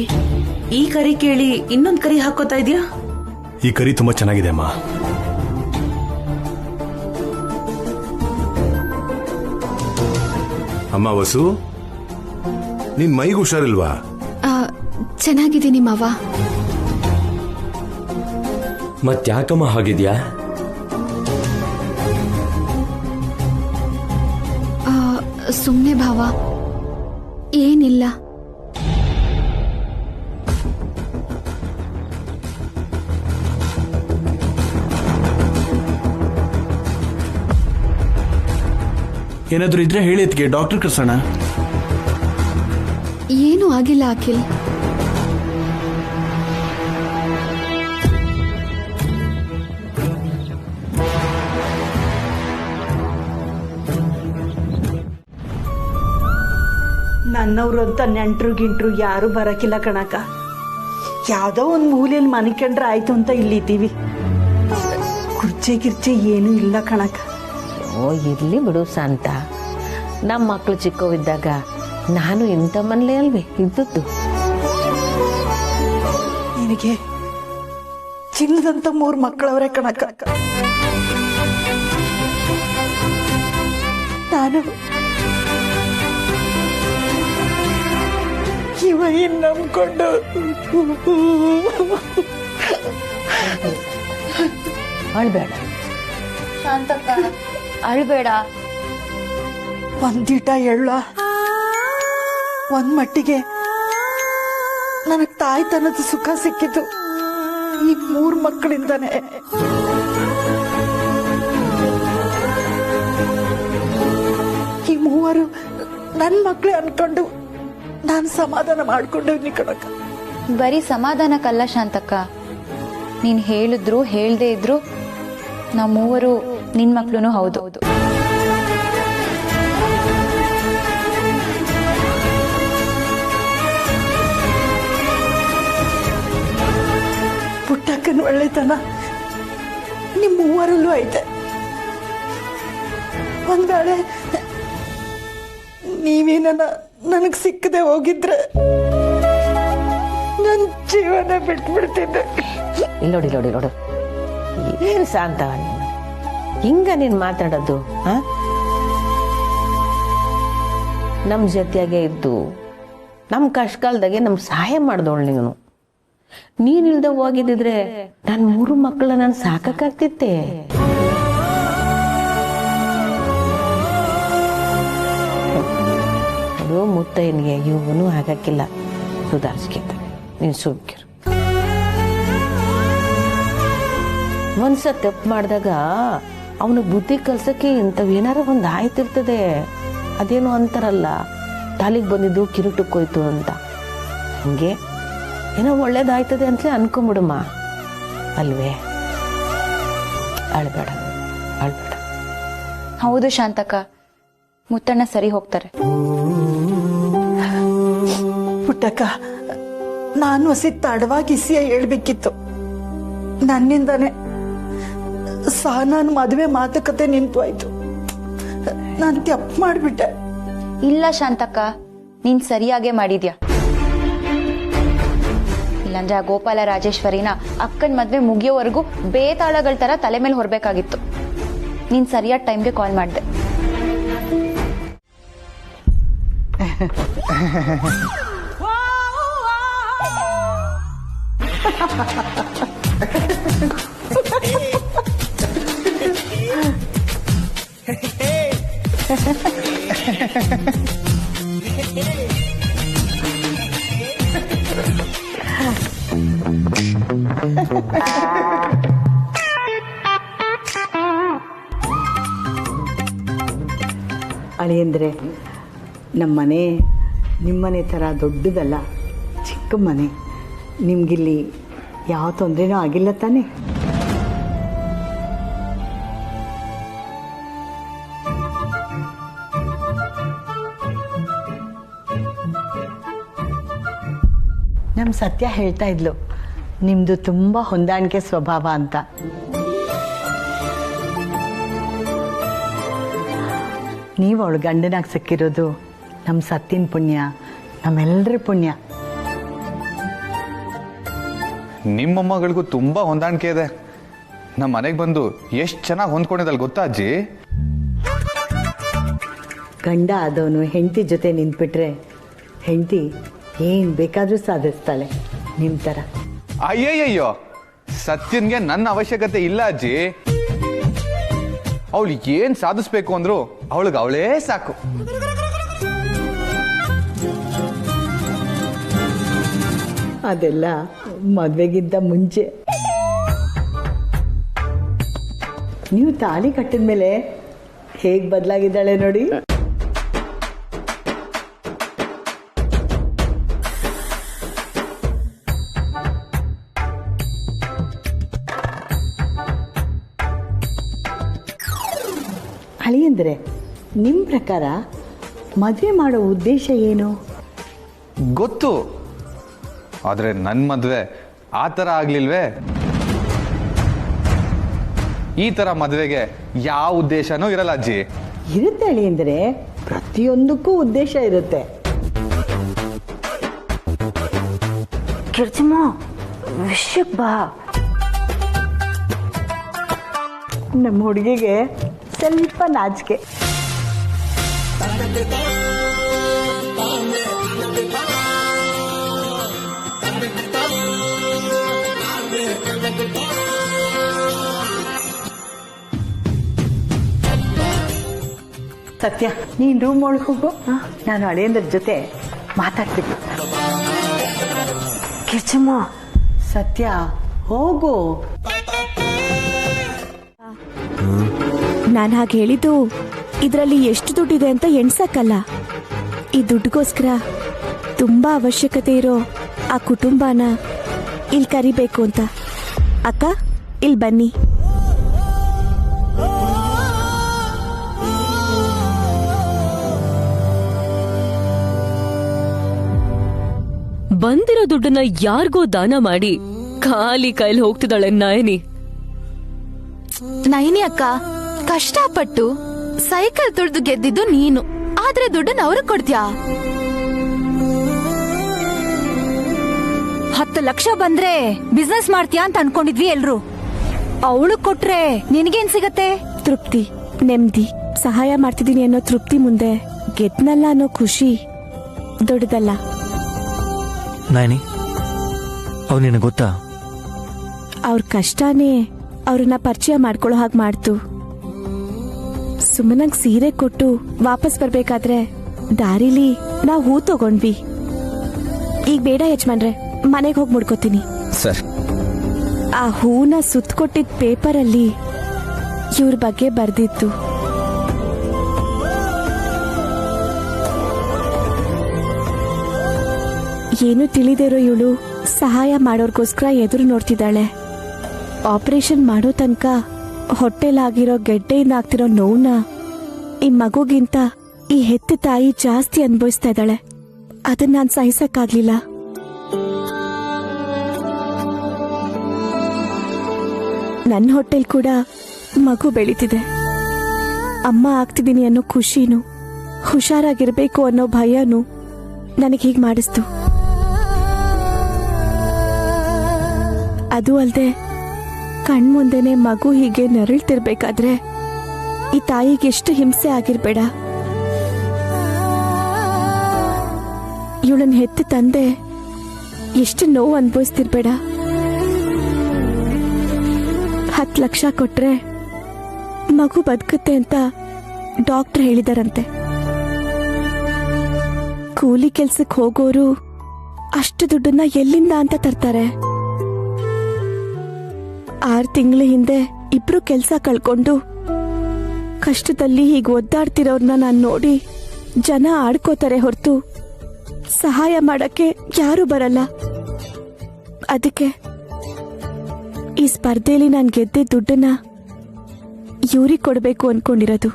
Speaker 17: ಈ ಕರಿ ಕೇಳಿ ಇನ್ನೊಂದ್ ಕರಿ ಹಾಕೋತಾ ಇದ್ಯಾ?
Speaker 20: ಈ ಕರಿ ತುಂಬಾ ಚೆನ್ನಾಗಿದೆ ಅಮ್ಮ.
Speaker 2: ಅಮ್ಮ ವಸು, ನಿನ್ ಮೈಗೆ ಹುಷಾರಿಲ್ವಾ?
Speaker 8: ಚೆನ್ನಾಗಿದ್ದೀನಿ ಮಾವ.
Speaker 21: ಮತ್ತ್ಯಾಕಮ್ಮ ಹಾಗಿದ್ಯಾ?
Speaker 8: ಸುಮ್ನೆ ಭಾವ, ಏನಿಲ್ಲ.
Speaker 3: ಏನಾದ್ರೂ ಇದ್ರೆ ಹೇಳಿ ಅದ್ಕೆ, ಡಾಕ್ಟರ್ ಕರ್ಸೋಣ.
Speaker 8: ಏನೂ ಆಗಿಲ್ಲ ಅಖಿಲ್.
Speaker 4: ನನ್ನವ್ರು ಅಂತ ನೆಂಟ್ರು ಗಿಂಟ್ರು ಯಾರು ಬರಕಿಲ್ಲ ಕಣಕ. ಯಾವ್ದೋ ಒಂದು ಮೂಲೆಯಲ್ಲಿ ಮನೆ ಕಂಡ್ರೆ ಆಯ್ತು ಅಂತ ಇಲ್ಲಿದ್ದೀವಿ. ಕುರ್ಚೆ ಗಿರ್ಚೆ ಏನೂ ಇಲ್ಲ ಕಣಕ.
Speaker 22: ಓ ಇರ್ಲಿ ಬಿಡು ಶಾಂತ. ನಮ್ಮ ಮಕ್ಕಳು ಚಿಕ್ಕವಿದ್ದಾಗ ನಾನು ಇಂಥ ಮನೇಲಿ ಅಲ್ವೇ ಇದ್ದದ್ದು.
Speaker 4: ನಿನಗೆ ಚಿನ್ನದಂತ 3 ಮಕ್ಕಳವರೇ ಕಣಕ. ನಾನು ಇವ ನಂಬ್ಕೊಂಡು
Speaker 22: ಅಳ್ಬೇಡ
Speaker 8: ಶಾಂತಕ್ಕ, ಅಳ್ಬೇಡ.
Speaker 4: ಒಂದಿಟ ಎಳ್ಳ ಒಂದ್ ಮಟ್ಟಿಗೆ ನನಗ್ ತಾಯ್ತನದ ಸುಖ ಸಿಕ್ಕಿತು ಈ 3 ಮಕ್ಕಳಿಂದಾನೆ. ಈ 3 ನನ್ ಮಕ್ಳೇ ಅನ್ಕೊಂಡು ನಾನು ಸಮಾಧಾನ ಮಾಡ್ಕೊಂಡವ್ನಿ ಕಣಕ.
Speaker 8: ಬರೀ ಸಮಾಧಾನಕ್ಕಲ್ಲ ಶಾಂತಕ್ಕ, ನೀನ್ ಹೇಳಿದ್ರು ಹೇಳ್ದೇ ಇದ್ರು ನಾವು 3 ನಿನ್ ಮಕ್ಳು ಹೌದು.
Speaker 4: ಪುಟ್ಟಕ್ಕನ ಒಳ್ಳೆತನ ನಿಮ್ 3ರಲ್ಲೂ ಐತೆ. ಒಂದ್ ವೇಳೆ ನೀವೇನ ನನಗ್ ಸಿಕ್ಕದೆ ಹೋಗಿದ್ರೆ ನನ್ ಜೀವನ ಬಿಟ್ಬಿಡ್ತಿದ್ದೆ.
Speaker 22: ಇಲ್ಲೋಡು ಏನ್ ಶಾಂತ ನೀನು ಹಿಂಗ ನೀನ್ ಮಾತಾಡೋದು? ನಮ್ ಜೊತೆಯಾಗೆ ಇದ್ದು ನಮ್ ಕಷ್ಟಕಾಲದಾಗೆ ನಮ್ಗೆ ಸಹಾಯ ಮಾಡ್ದವಳು ನೀನು. ನೀನಿಲ್ದ ಹೋಗಿದ್ದಿದ್ರೆ ನನ್ 3 ಮಕ್ಕಳ ನಾನು ಸಾಕಾಗ್ತಿತ್ತೆ. ಅದು ಮುತ್ತಯ್ಯನಿಗೆ ಇವನು ಆಗಕ್ಕಿಲ್ಲ, ಸುಧಾರಿಸ್ಕಿಂತ ನೀನ್ ಸುಮ್ಕಿರು. ಒಂದ್ಸ ತಪ್ಪು ಮಾಡಿದಾಗ ಅವನಿಗೆ ಬುದ್ಧಿ ಕಲ್ಸಕ್ಕೆ ಇಂಥವೇನಾರ ಒಂದು ಆಯ್ತಿರ್ತದೆ. ಅದೇನೋ ಅಂತಾರಲ್ಲ, ತಾಲಿಗೆ ಬಂದಿದ್ದು ಕಿರುಟಕ್ಕೋಯ್ತು ಅಂತ. ಹಂಗೆ ಏನೋ ಒಳ್ಳೇದಾಯ್ತದೆ ಅಂತಲೇ ಅನ್ಕೊಂಬಿಡಮ್ಮ, ಅಲ್ವೇ? ಅಳ್ಬೇಡ.
Speaker 8: ಹೌದು ಶಾಂತಕ್ಕ, ಮುತ್ತಣ್ಣ ಸರಿ ಹೋಗ್ತಾರೆ.
Speaker 4: ಪುಟ್ಟಕ್ಕ, ನಾನು ಹಸಿ ತಡವಾಗಿ ಹೇಳ್ಬೇಕಿತ್ತು. ನನ್ನಿಂದಾನೆ ಸಹನಾನ್ ಮದುವೆ ಮಾತುಕತೆ ನಿಂತೋಯ್ತು. ನಾನು ತಪ್ಪು ಮಾಡ್ಬಿಟ್ಟೆ.
Speaker 8: ಇಲ್ಲ ಶಾಂತಕ್ಕ, ನೀನ್ ಸರಿಯಾಗೇ ಮಾಡಿದ್ಯಾ. ಇಲ್ಲಾಂದ್ರೆ ಆ ಗೋಪಾಲ ರಾಜೇಶ್ವರಿನ ಅಕ್ಕನ ಮದ್ವೆ ಮುಗಿಯೋವರೆಗೂ ಬೇತಾಳಗಳ ತರ ತಲೆ ಮೇಲೆ ಹೊರಬೇಕಾಗಿತ್ತು. ನೀನ್ ಸರಿಯಾದ ಟೈಮ್ಗೆ ಕಾಲ್ ಮಾಡ್ದೆ.
Speaker 4: ಅಳಿಯಂದ್ರೆ ನಮ್ಮನೆ ನಿಮ್ಮನೆ ಥರ ದೊಡ್ಡದಲ್ಲ, ಚಿಕ್ಕ ಮನೆ. ನಿಮ್ಗಿಲ್ಲಿ ಯಾವ ತೊಂದರೆನೂ ಆಗಿಲ್ಲ ತಾನೆ? ನಮ್ಮ ಸತ್ಯ ಹೇಳ್ತಾ ಇದ್ಲು, ನಿಮ್ಮದು ತುಂಬ ಹೊಂದಾಣಿಕೆ ಸ್ವಭಾವ ಅಂತ. ನೀವು ಅವಳು ಗಂಡನಾಗಿ ಸಿಕ್ಕಿರೋದು ನಮ್ಮ ಸತ್ತಿನ ಪುಣ್ಯ, ನಮ್ಮೆಲ್ಲರ ಪುಣ್ಯ.
Speaker 5: ನಿಮ್ಮ ಮೊಮ್ಮಗಳಿಗೂ ತುಂಬಾ ಹೊಂದಾಣಿಕೆ ಇದೆ. ನಮ್ಮ ಮನೆಗೆ ಬಂದು ಎಷ್ಟು ಚೆನ್ನಾಗಿ ಹೊಂದ್ಕೊಂಡಿದ್ದಲ್ಲ ಗೊತ್ತಾ ಅಜ್ಜಿ?
Speaker 4: ಗಂಡ ಆದವನು ಹೆಂಡತಿ ಜೊತೆ ನಿಂತ್ಬಿಟ್ರೆ ಹೆಂಡತಿ ಏನ್ ಬೇಕಾದ್ರೂ ಸಾಧಿಸ್ತಾಳೆ ನಿಮ್ ತರ.
Speaker 5: ಅಯ್ಯಯ್ಯಯ್ಯೋ, ಸತ್ಯನ್ಗೆ ನನ್ನ ಅವಶ್ಯಕತೆ ಇಲ್ಲ ಅಜ್ಜಿ. ಅವಳು ಏನ್ ಸಾಧಿಸ್ಬೇಕು ಅಂದ್ರು ಅವಳಿಗೆ ಅವಳೇ ಸಾಕು.
Speaker 4: ಅದೆಲ್ಲ ಮದ್ವೆಗಿಂತ ಮುಂಚೆ. ನೀವು ತಾಳಿ ಕಟ್ಟಿದ್ಮೇಲೆ ಹೇಗ್ ಬದಲಾಗಿದ್ದಾಳೆ ನೋಡಿ. ಅಳಿಯಂದ್ರೆ ನಿಮ್ ಪ್ರಕಾರ ಮದ್ವೆ ಮಾಡೋ ಉದ್ದೇಶ ಏನು?
Speaker 5: ಗೊತ್ತು, ಆದ್ರೆ ನನ್ನ ಮದ್ವೆ ಆ ಥರ ಆಗ್ಲಿಲ್ವೇ? ಈ ಥರ ಮದ್ವೆಗೆ ಯಾವ ಉದ್ದೇಶನೂ ಇರಲ್ಲ ಅಜ್ಜಿ.
Speaker 4: ಇರುತ್ತೆ ಅಳಿಯಂದ್ರೆ, ಪ್ರತಿಯೊಂದಕ್ಕೂ ಉದ್ದೇಶ ಇರುತ್ತೆ. ಕಿರ್ಚಮ್ಮ ವಿಷಯಕ್ಕೆ ಬಾ. ನಮ್ಮ ಹುಡುಗಿಗೆ ಸ್ವಲ್ಪ ನಾಚಿಕೆ. ಸತ್ಯ, ನೀನ್ ರೂಮ್ ಒಳಗೆ ಹೋಗು, ನಾನು ಅಳಿಯಂದ್ರ ಜೊತೆ ಮಾತಾಡ್ತೀನಿ. ಕಿರ್ಚಮ್ಮ ಸತ್ಯ ಹೋಗು.
Speaker 6: ನಾನು ಹಾಗೆ ಹೇಳಿದ್ದು ಇದರಲ್ಲಿ ಎಷ್ಟು ದುಡ್ಡಿದೆ ಅಂತ ಎಣ್ಸಕ್ಕಲ್ಲ. ಈ ದುಡ್ಡಿಗೋಸ್ಕರ ತುಂಬಾ ಅವಶ್ಯಕತೆ ಇರೋ ಆ ಕುಟುಂಬನ ಇಲ್ಲಿ ಕರಿಬೇಕು ಅಂತ. ಅಕ್ಕ, ಇಲ್ಲಿ ಬನ್ನಿ.
Speaker 23: ಬಂದಿರೋ ದುಡ್ಡನ್ನ ಯಾರಿಗೋ ದಾನ ಮಾಡಿ ಖಾಲಿ ಕೈಲಿ ಹೋಗ್ತಿದ್ದಾಳೆ ನಯನಿ.
Speaker 8: ನಯನಿ ಅಕ್ಕ, ಕಷ್ಟಪಟ್ಟು ಸೈಕಲ್ ತುಳಿದು ಗೆದ್ದಿದ್ದು ನೀನು, ಆದ್ರೆ ದುಡ್ಡನ್ನ ಅವ್ರಿಗೆ ಕೊಡ್ತೀಯಾ?
Speaker 6: 10 ಲಕ್ಷ ಬಂದ್ರೆ ಬಿಸ್ನೆಸ್ ಮಾಡ್ತೀಯಾ ಅಂತ ಅನ್ಕೊಂಡಿದ್ವಿ ಎಲ್ರು. ಅವಳು ಕೊಟ್ರೆ ನಿನಗೇನ್ ಸಿಗತ್ತೆ? ತೃಪ್ತಿ, ನೆಮ್ಮದಿ. ಸಹಾಯ ಮಾಡ್ತಿದ್ದೀನಿ ಅನ್ನೋ ತೃಪ್ತಿ ಮುಂದೆ ಗೆದ್ನಲ್ಲ ಅನ್ನೋ ಖುಷಿ ದೊಡ್ಡದಲ್ಲ.
Speaker 3: ನಾಯನಿ, ಅವ್ ನಿನಗೆ ಗೊತ್ತಾ,
Speaker 6: ಅವ್ರ ಕಷ್ಟನೇ ಅವ್ರನ್ನ ಪರಿಚಯ ಮಾಡ್ಕೊಳ್ಳೋ ಹಾಗೆ ಮಾಡ್ತು. ಸುಮ್ಮನಂಗ್ ಸೀರೆ ಕೊಟ್ಟು ವಾಪಸ್ ಬರ್ಬೇಕಾದ್ರೆ ದಾರಿಲಿ ನಾವು ಹೂ ತಗೊಂಡ್ವಿ. ಈಗ ಬೇಡ ಯಜಮಾನ್ರೆ, ಮನೆಗೆ ಹೋಗಿ ಮುಡ್ಕೋತೀನಿ.
Speaker 3: ಸರ್,
Speaker 6: ಆ ಹೂನ ಸುತ್ತಕೊಟ್ಟಿದ್ದ ಪೇಪರಲ್ಲಿ ಇವ್ರ ಬಗ್ಗೆ ಬರ್ದಿತ್ತು. ಏನು ತಿಳಿದಿರೋ ಇವಳು ಸಹಾಯ ಮಾಡೋರ್ಗೋಸ್ಕರ ಎದುರು ನೋಡ್ತಿದ್ದಾಳೆ. ಆಪರೇಷನ್ ಮಾಡೋ ತನಕ ಹೊಟ್ಟೆಲಾಗಿರೋ ಗೆಡ್ಡೆಯಿಂದ ಆಗ್ತಿರೋ ನೋವನ್ನ ಈ ಮಗುಗಿಂತ ಈ ಹೆತ್ತ ತಾಯಿ ಜಾಸ್ತಿ ಅನುಭವಿಸ್ತಾ ಇದ್ದಾಳೆ. ಅದನ್ನ ನಾನು ಸಹಿಸಕ್ಕಾಗ್ಲಿಲ್ಲ. ನನ್ನ ಹೊಟ್ಟೆಲ್ ಕೂಡ ಮಗು ಬೆಳೀತಿದೆ. ಅಮ್ಮ ಆಗ್ತಿದ್ದೀನಿ ಅನ್ನೋ ಖುಷಿನೂ ಹುಷಾರಾಗಿರ್ಬೇಕು ಅನ್ನೋ ಭಯನೂ ನನಗೆ ಹೀಗೆ ಮಾಡಿಸ್ತು. ಅದು ಅಲ್ಲದೆ ಕಣ್ಮುಂದೆನೆ ಮಗು ಹೀಗೆ ನರಳ್ತಿರ್ಬೇಕಾದ್ರೆ ಈ ತಾಯಿಗೆ ಎಷ್ಟು ಹಿಂಸೆ ಆಗಿರ್ಬೇಡ. ಇವಳನ್ನ ಹೆತ್ತ ತಂದೆ ಎಷ್ಟು ನೋವು ಅನುಭವಿಸ್ತಿರ್ಬೇಡ. 10 ಲಕ್ಷ ಕೊಟ್ರೆ ಮಗು ಬದುಕುತ್ತೆ ಅಂತ ಡಾಕ್ಟರ್ ಹೇಳಿದಾರಂತೆ. ಕೂಲಿ ಕೆಲ್ಸಕ್ಕೆ ಹೋಗೋರು ಅಷ್ಟು ದುಡ್ಡನ್ನ ಎಲ್ಲಿಂದ ಅಂತ ತರ್ತಾರೆ. 6 ತಿಂಗಳ ಹಿಂದೆ ಇಬ್ರು ಕೆಲ್ಸ ಕಳ್ಕೊಂಡು ಕಷ್ಟದಲ್ಲಿ ಹೀಗೆ ಒದ್ದಾಡ್ತಿರೋರ್ನ ನಾನು ನೋಡಿ ಜನ ಆಡ್ಕೋತಾರೆ ಹೊರತು ಸಹಾಯ ಮಾಡಕ್ಕೆ ಯಾರು ಬರಲ್ಲ. ಅದಕ್ಕೆ ಈ ಸ್ಪರ್ಧೆಯಲ್ಲಿ ನಾನು ಗೆದ್ದೆ ದುಡ್ಡನ್ನ ಇವ್ರಿಗೆ ಕೊಡಬೇಕು ಅನ್ಕೊಂಡಿರೋದು.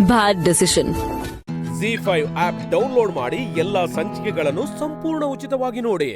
Speaker 23: ಬ್ಯಾಡ್ ಡೆಸಿಷನ್.
Speaker 24: ZEE5 ಆಪ್ ಡೌನ್ಲೋಡ್ ಮಾಡಿ ಎಲ್ಲಾ ಸಂಚಿಕೆಗಳನ್ನು ಸಂಪೂರ್ಣ ಉಚಿತವಾಗಿ ನೋಡಿ.